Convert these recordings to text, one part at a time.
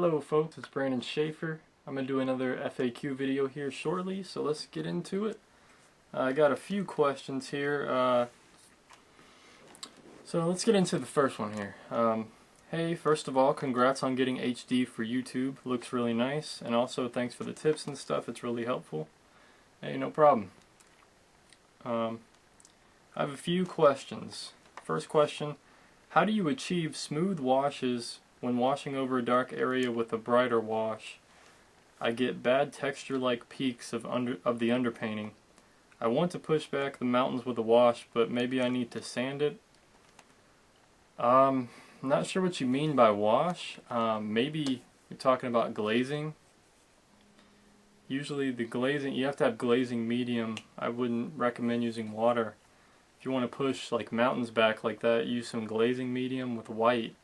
Hello folks, it's Brandon Schaefer. I'm going to do another FAQ video here shortly, so let's get into it. I got a few questions here, so let's get into the first one here. Hey, first of all, congrats on getting HD for YouTube, looks really nice, and also thanks for the tips and stuff, it's really helpful. Hey, no problem. I have a few questions. First question, how do you achieve smooth washes when washing over a dark area with a brighter wash? I get bad texture-like peaks of the underpainting. I want to push back the mountains with a wash, but maybe I need to sand it. Not sure what you mean by wash. Maybe you're talking about glazing. Usually the glazing, you have to have glazing medium. I wouldn't recommend using water. If you want to push like mountains back like that, use some glazing medium with white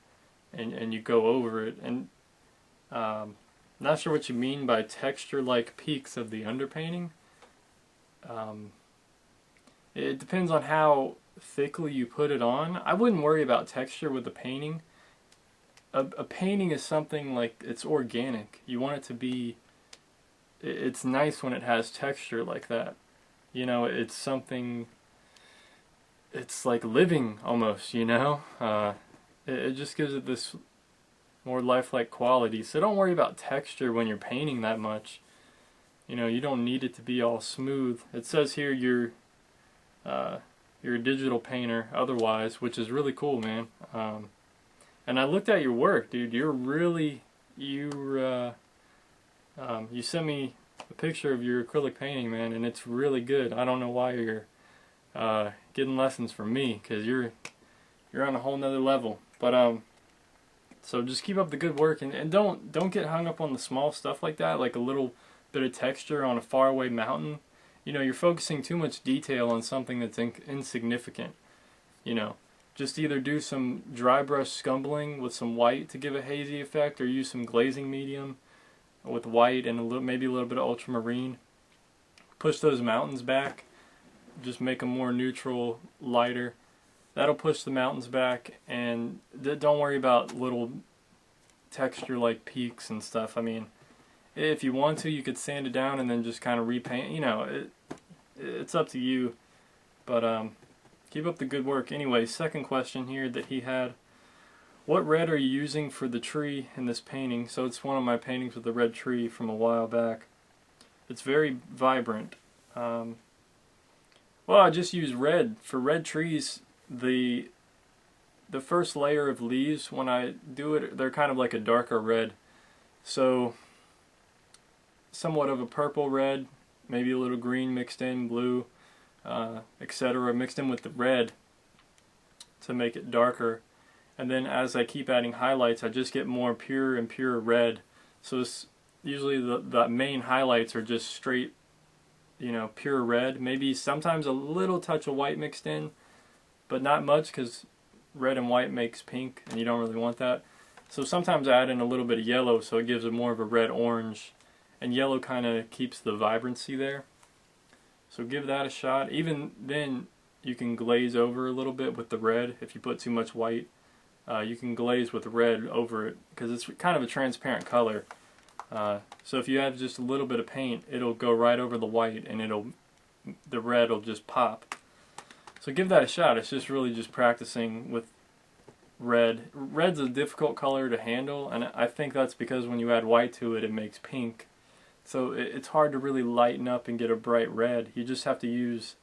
and you go over it. And not sure what you mean by texture like peaks of the underpainting. It depends on how thickly you put it on. I wouldn't worry about texture with the painting. A painting is something like, it's organic. You want it to be, it's nice when it has texture like that. You know, it's something, it's like living almost, you know? It just gives it this more lifelike quality. So don't worry about texture when you're painting that much. You know, you don't need it to be all smooth. It says here you're a digital painter otherwise, which is really cool, man. And I looked at your work, dude. You're really, you sent me a picture of your acrylic painting, man, and it's really good. I don't know why you're getting lessons from me, because you're on a whole nother level. But so just keep up the good work, and don't get hung up on the small stuff like that, like a little bit of texture on a faraway mountain. You know, you're focusing too much detail on something that's insignificant. You know, just either do some dry brush scumbling with some white to give a hazy effect, or use some glazing medium with white and maybe a little bit of ultramarine. Push those mountains back, just make them more neutral, lighter. That'll push the mountains back, and don't worry about little texture like peaks and stuff. I mean, if you want to, you could sand it down and then just kind of repaint. You know, it's up to you. But keep up the good work. Anyway, second question here that he had. What red are you using for the tree in this painting? So it's one of my paintings with the red tree from a while back. It's very vibrant. Well, I just use red. For red trees, the first layer of leaves, when I do it, they're kind of like a darker red. So somewhat of a purple red, maybe a little green mixed in, blue, etc. mixed in with the red to make it darker. And then as I keep adding highlights, I just get more pure and pure red. So usually the main highlights are just straight, you know, pure red. Maybe sometimes a little touch of white mixed in, but not much, because red and white makes pink and you don't really want that. So sometimes I add in a little bit of yellow, so it gives it more of a red-orange, and yellow kind of keeps the vibrancy there. So give that a shot. Even then, you can glaze over a little bit with the red. If you put too much white, you can glaze with red over it, because it's kind of a transparent color. So if you have just a little bit of paint, it'll go right over the white, and the red will just pop. So give that a shot. It's just really just practicing with red. Red's a difficult color to handle, and I think that's because when you add white to it, it makes pink. So it's hard to really lighten up and get a bright red. You just have to use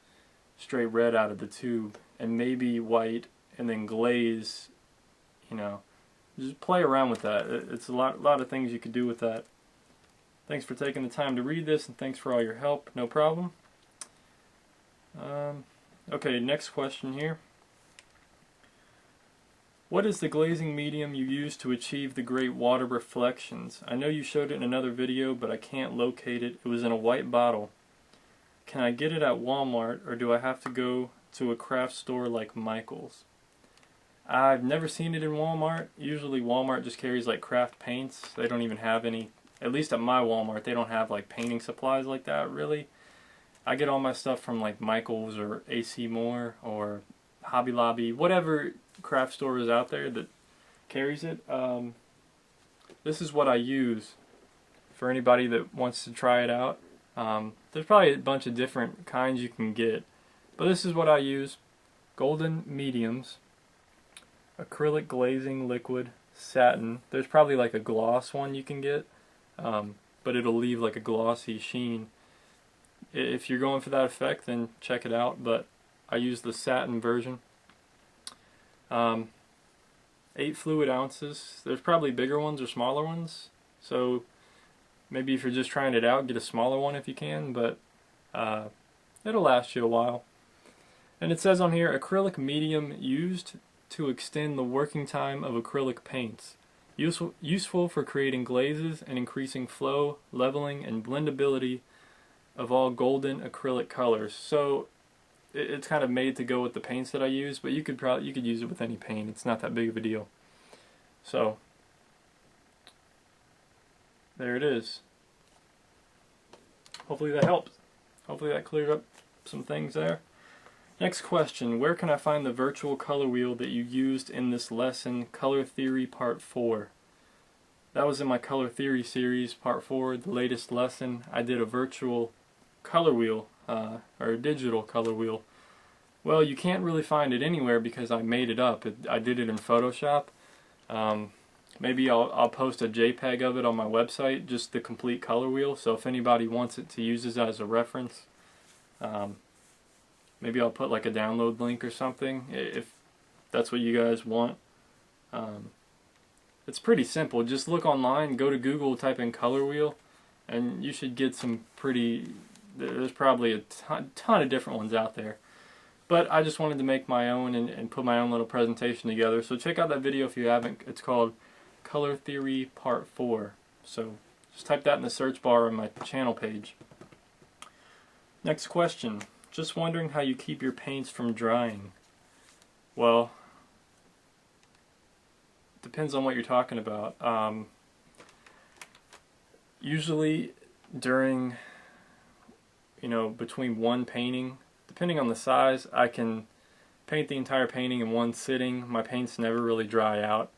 straight red out of the tube, and maybe white, and then glaze. You know, just play around with that. It's a lot of things you could do with that. Thanks for taking the time to read this, and thanks for all your help. No problem. Okay, next question here. What is the glazing medium you use to achieve the great water reflections? I know you showed it in another video, but I can't locate it. It was in a white bottle. Can I get it at Walmart, or do I have to go to a craft store like Michael's? I've never seen it in Walmart. Usually Walmart just carries like craft paints. They don't even have any, at least at my Walmart, they don't have like painting supplies like that really. I get all my stuff from like Michael's or AC Moore or Hobby Lobby, whatever craft store is out there that carries it. this is what I use for anybody that wants to try it out. There's probably a bunch of different kinds you can get, but this is what I use. Golden Mediums, acrylic glazing liquid, satin. There's probably like a gloss one you can get, but it'll leave like a glossy sheen. If you're going for that effect, then check it out, but I use the satin version. 8 fluid ounces. There's probably bigger ones or smaller ones, so maybe if you're just trying it out, get a smaller one if you can, but it'll last you a while. And it says on here, acrylic medium used to extend the working time of acrylic paints. Useful for creating glazes and increasing flow, leveling, and blendability of all golden acrylic colors. So it's kind of made to go with the paints that I use, but you could use it with any paint. It's not that big of a deal. So there it is. Hopefully that helps. Hopefully that cleared up some things there. Next question, where can I find the virtual color wheel that you used in this lesson, Color Theory Part 4? That was in my Color Theory series, Part 4, the latest lesson. I did a virtual color wheel, or a digital color wheel. Well, you can't really find it anywhere because I made it up. I did it in Photoshop. Maybe I'll post a JPEG of it on my website, just the complete color wheel, so if anybody wants it to use this as a reference, maybe I'll put like a download link or something, if that's what you guys want. It's pretty simple. Just look online, go to Google, type in color wheel, and you should get some pretty, there's probably a ton of different ones out there. But I just wanted to make my own and put my own little presentation together. So check out that video if you haven't. It's called Color Theory Part 4. So just type that in the search bar on my channel page. Next question. Just wondering how you keep your paints from drying. Well, depends on what you're talking about. Usually during, between one painting, depending on the size, I can paint the entire painting in one sitting. My paints never really dry out.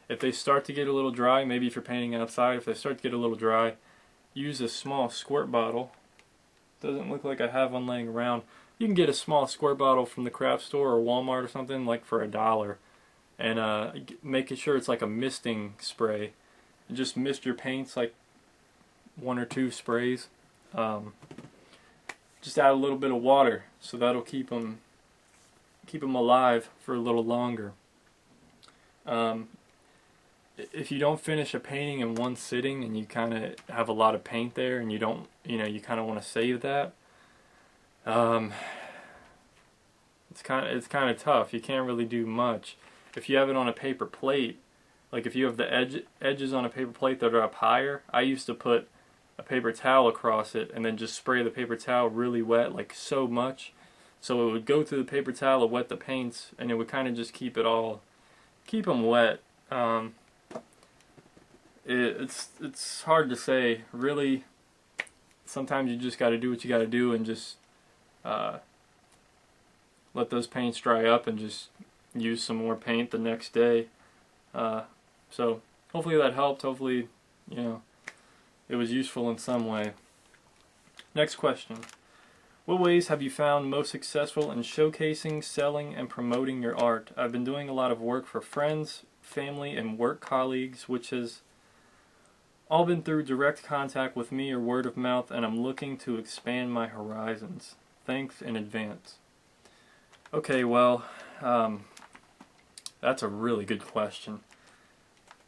If they start to get a little dry, maybe if you're painting outside, if they start to get a little dry, use a small squirt bottle. Doesn't look like I have one laying around. You can get a small squirt bottle from the craft store or Walmart or something, like for $1, and make sure it's like a misting spray. And just mist your paints, like 1 or 2 sprays. Just add a little bit of water, so that'll keep them alive for a little longer. If you don't finish a painting in one sitting and you kind of have a lot of paint there and you don't, you kind of want to save that, it's kind of tough. You can't really do much. If you have it on a paper plate, like if you have the edges on a paper plate that are up higher, I used to put a paper towel across it and then just spray the paper towel really wet, like so much, so it would go through the paper towel and wet the paints, and it would kind of just keep them wet. It's hard to say, really. Sometimes you just got to do what you got to do and just let those paints dry up and just use some more paint the next day. So hopefully that helped. Hopefully, it was useful in some way. Next question. What ways have you found most successful in showcasing, selling, and promoting your art? I've been doing a lot of work for friends, family, and work colleagues, which has all been through direct contact with me or word of mouth, and I'm looking to expand my horizons. Thanks in advance. Okay, well, that's a really good question.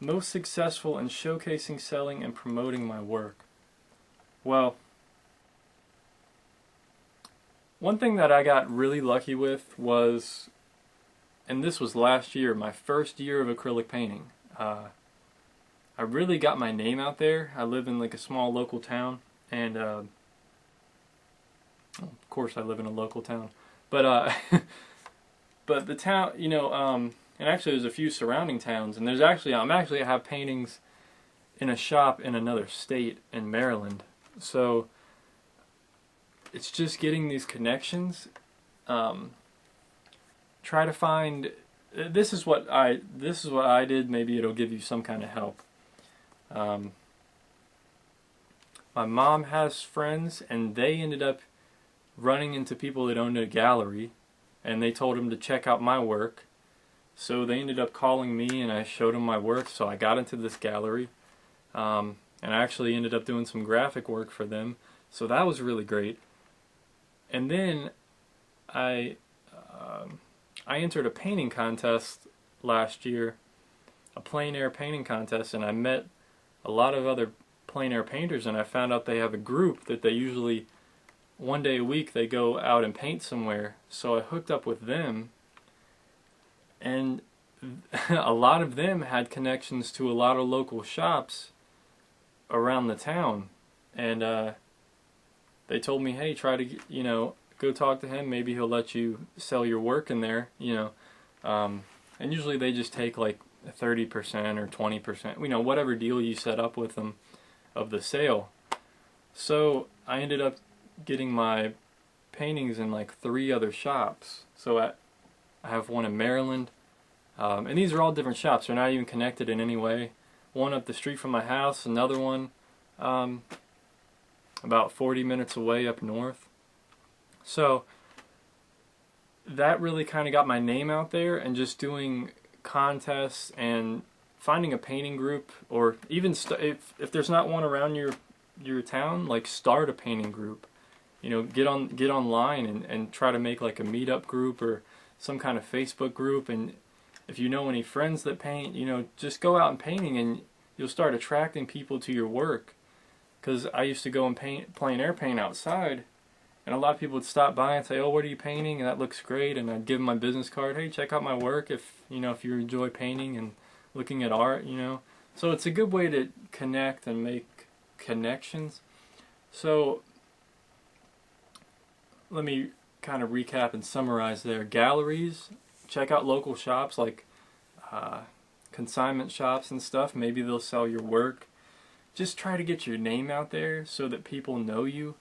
Most successful in showcasing, selling, and promoting my work. Well, one thing that I got really lucky with was, and this was last year, my first year of acrylic painting. I really got my name out there. I live in like a small local town, and of course I live in a local town, but but the town, and actually there's a few surrounding towns, and I have paintings in a shop in another state in Maryland. So it's just getting these connections. Try to find. This is what I did. Maybe it'll give you some kind of help. Um, my mom has friends, and they ended up running into people that owned a gallery, and they told them to check out my work. So they ended up calling me, and I showed them my work, so I got into this gallery. And I actually ended up doing some graphic work for them, so that was really great. And then I entered a painting contest last year, a plein air painting contest, and I met a lot of other plein air painters, and I found out they have a group that they usually, one day a week, they go out and paint somewhere. So I hooked up with them, and a lot of them had connections to a lot of local shops around the town, and they told me, hey, try to, go talk to him, maybe he'll let you sell your work in there, and usually they just take like 30% or 20%, whatever deal you set up with them of the sale. So I ended up getting my paintings in like 3 other shops. So I have one in Maryland, and these are all different shops. They're not even connected in any way. One up the street from my house, another one about 40 minutes away up north. So that really kind of got my name out there, and just doing contests and finding a painting group, or even if there's not one around your town, like start a painting group. Get online and try to make like a meetup group or some kind of Facebook group, and if you know any friends that paint, just go out and painting, and you'll start attracting people to your work. Because I used to go and plein air paint outside, and a lot of people would stop by and say, oh, what are you painting? And that looks great. And I'd give them my business card. Hey, check out my work if you enjoy painting and looking at art, So it's a good way to connect and make connections. So let me kind of recap and summarize there. Galleries, check out local shops like consignment shops and stuff. Maybe they'll sell your work. Just try to get your name out there so that people know you.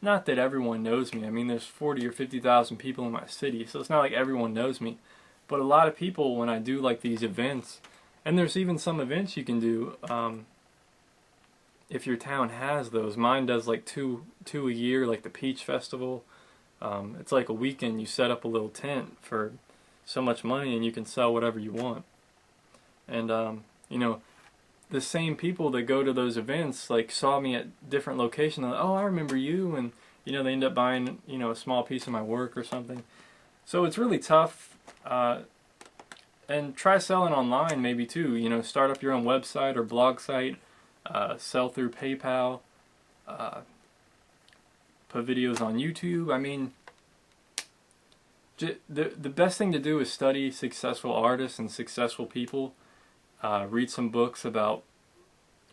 Not that everyone knows me. I mean, there's 40 or 50,000 people in my city, so it's not like everyone knows me. But a lot of people, when I do like these events, and there's even some events you can do, if your town has those. Mine does like two a year, like the Peach Festival. It's like a weekend. You set up a little tent for so much money, and you can sell whatever you want. And the same people that go to those events like saw me at different locations. Like, oh, I remember you, and they end up buying a small piece of my work or something. So it's really tough. And try selling online maybe too. Start up your own website or blog site. Sell through PayPal. Put videos on YouTube. I mean, the best thing to do is study successful artists and successful people. Read some books about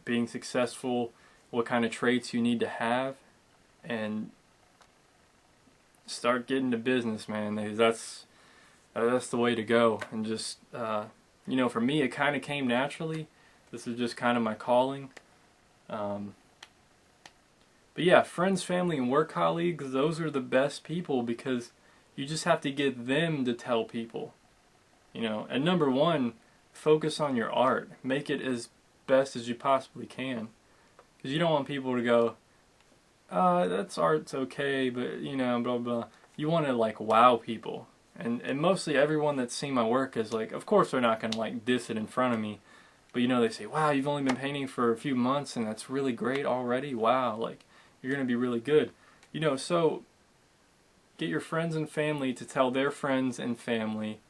being successful, what kind of traits you need to have, and start getting to business, man. That's the way to go. And just for me, it kind of came naturally. This is just kind of my calling. But yeah, friends, family, and work colleagues, those are the best people, because you just have to get them to tell people. And number one, focus on your art. Make it as best as you possibly can. Because you don't want people to go, that's art's okay, but blah blah. You want to like wow people. And mostly everyone that's seen my work is like, of course they're not going to like diss it in front of me. But they say, wow, you've only been painting for a few months and that's really great already. Wow, like you're going to be really good. So get your friends and family to tell their friends and family.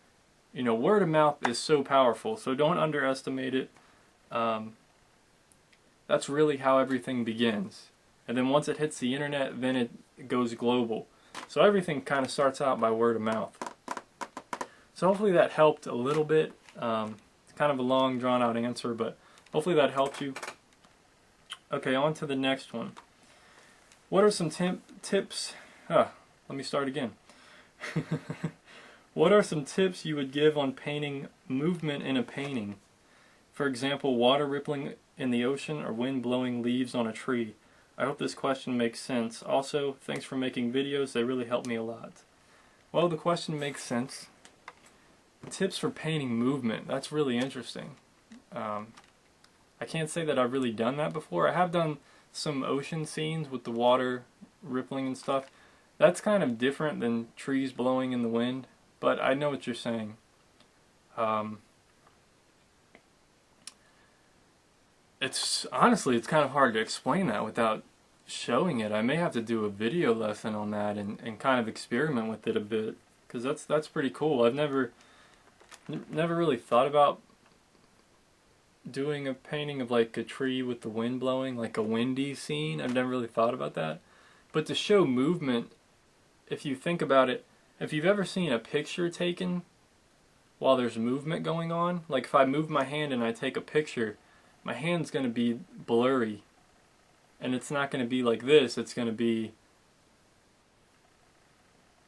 Word of mouth is so powerful, so don't underestimate it. That's really how everything begins. And then once it hits the internet, then it goes global. So everything kind of starts out by word of mouth. So hopefully that helped a little bit. It's kind of a long, drawn-out answer, but hopefully that helped you. Okay, on to the next one. What are some tips? Let me start again. What are some tips you would give on painting movement in a painting? For example, water rippling in the ocean or wind blowing leaves on a tree. I hope this question makes sense. Also, thanks for making videos. They really help me a lot. Well, the question makes sense. Tips for painting movement. That's really interesting. I can't say that I've really done that before. I have done some ocean scenes with the water rippling and stuff. That's kind of different than trees blowing in the wind, but I know what you're saying. It's honestly, it's kind of hard to explain that without showing it. I may have to do a video lesson on that and kind of experiment with it a bit, because that's pretty cool. I've never really thought about doing a painting of like a tree with the wind blowing, like a windy scene. I've never really thought about that. But to show movement, if you think about it, if you've ever seen a picture taken while there's movement going on, like if I move my hand and I take a picture, my hand's going to be blurry. And it's not going to be like this, it's going to be,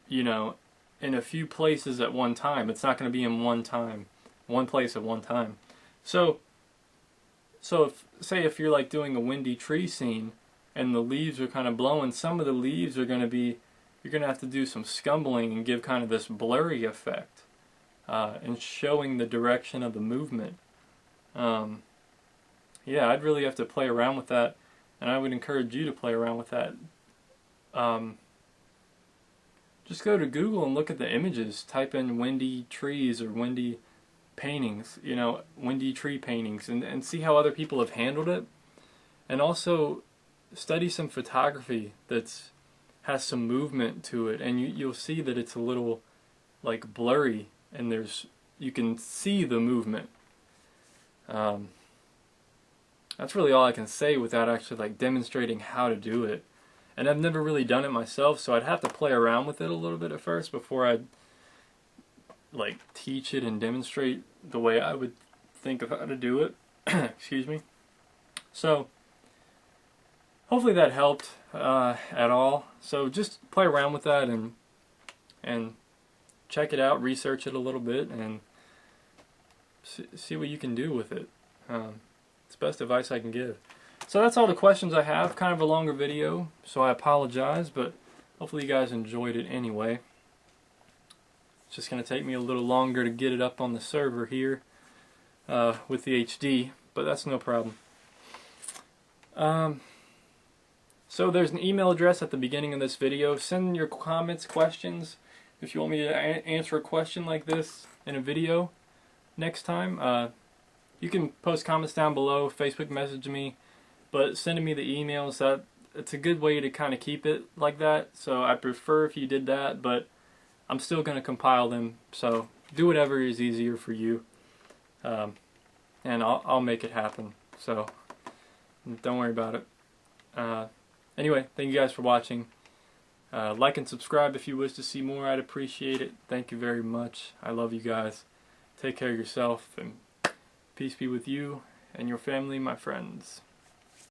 you know, in a few places at one time. It's not going to be in one place at one time. So if you're like doing a windy tree scene and the leaves are kind of blowing, some of the leaves are going to be, you're going to have to do some scumbling and give kind of this blurry effect and showing the direction of the movement. Yeah, I'd really have to play around with that, and I would encourage you to play around with that. Just go to Google and look at the images. Type in windy trees or windy paintings, you know, windy tree paintings, and see how other people have handled it. And also study some photography that's has some movement to it, and you'll see that it's a little like blurry, and you can see the movement. That's really all I can say without actually like demonstrating how to do it. And I've never really done it myself, so I'd have to play around with it a little bit at first before I'd like teach it and demonstrate the way I would think of how to do it. Excuse me. So hopefully that helped at all. So just play around with that and check it out, research it a little bit, and see what you can do with it. It's the best advice I can give. So that's all the questions I have. Kind of a longer video, so I apologize, but hopefully you guys enjoyed it anyway. It's just going to take me a little longer to get it up on the server here with the HD, but that's no problem. So there's an email address at the beginning of this video. Send your comments, questions. If you want me to answer a question like this in a video next time, you can post comments down below, Facebook message me, but sending me the emails, it's a good way to kind of keep it like that. So I prefer if you did that, but I'm still going to compile them, so do whatever is easier for you, and I'll make it happen, so don't worry about it. Anyway, thank you guys for watching. Like and subscribe if you wish to see more. I'd appreciate it. Thank you very much. I love you guys. Take care of yourself, and peace be with you and your family, my friends.